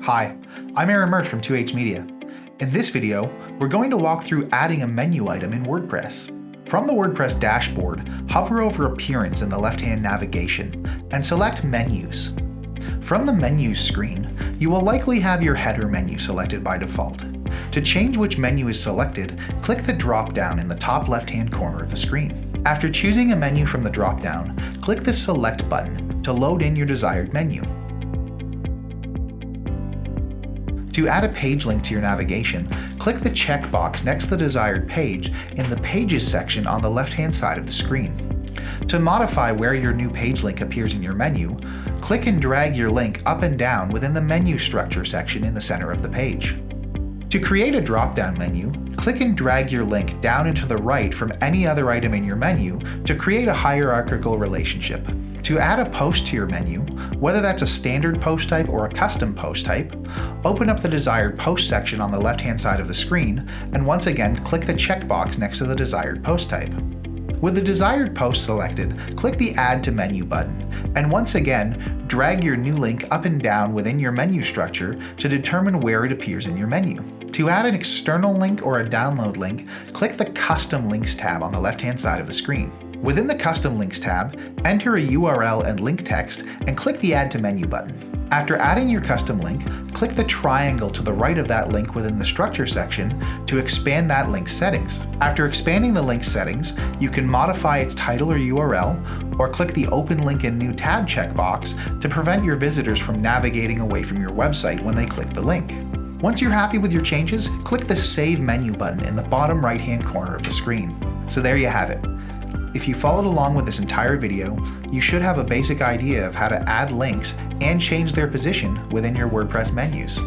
Hi, I'm Aaron Murch from 2H Media. In this video, we're going to walk through adding a menu item in WordPress. From the WordPress dashboard, hover over Appearance in the left-hand navigation and select Menus. From the Menus screen, you will likely have your header menu selected by default. To change which menu is selected, click the drop-down in the top left-hand corner of the screen. After choosing a menu from the drop-down, click the Select button to load in your desired menu. To add a page link to your navigation, click the checkbox next to the desired page in the Pages section on the left-hand side of the screen. To modify where your new page link appears in your menu, click and drag your link up and down within the Menu Structure section in the center of the page. To create a drop-down menu, click and drag your link down and to the right from any other item in your menu to create a hierarchical relationship. To add a post to your menu, whether that's a standard post type or a custom post type, open up the desired post section on the left-hand side of the screen and once again click the checkbox next to the desired post type. With the desired post selected, click the Add to Menu button, and once again, drag your new link up and down within your menu structure to determine where it appears in your menu. To add an external link or a download link, click the Custom Links tab on the left-hand side of the screen. Within the Custom Links tab, enter a URL and link text and click the Add to Menu button. After adding your custom link, click the triangle to the right of that link within the Structure section to expand that link's settings. After expanding the link's settings, you can modify its title or URL, or click the Open Link in New Tab checkbox to prevent your visitors from navigating away from your website when they click the link. Once you're happy with your changes, click the Save Menu button in the bottom right-hand corner of the screen. So there you have it. If you followed along with this entire video, you should have a basic idea of how to add links and change their position within your WordPress menus.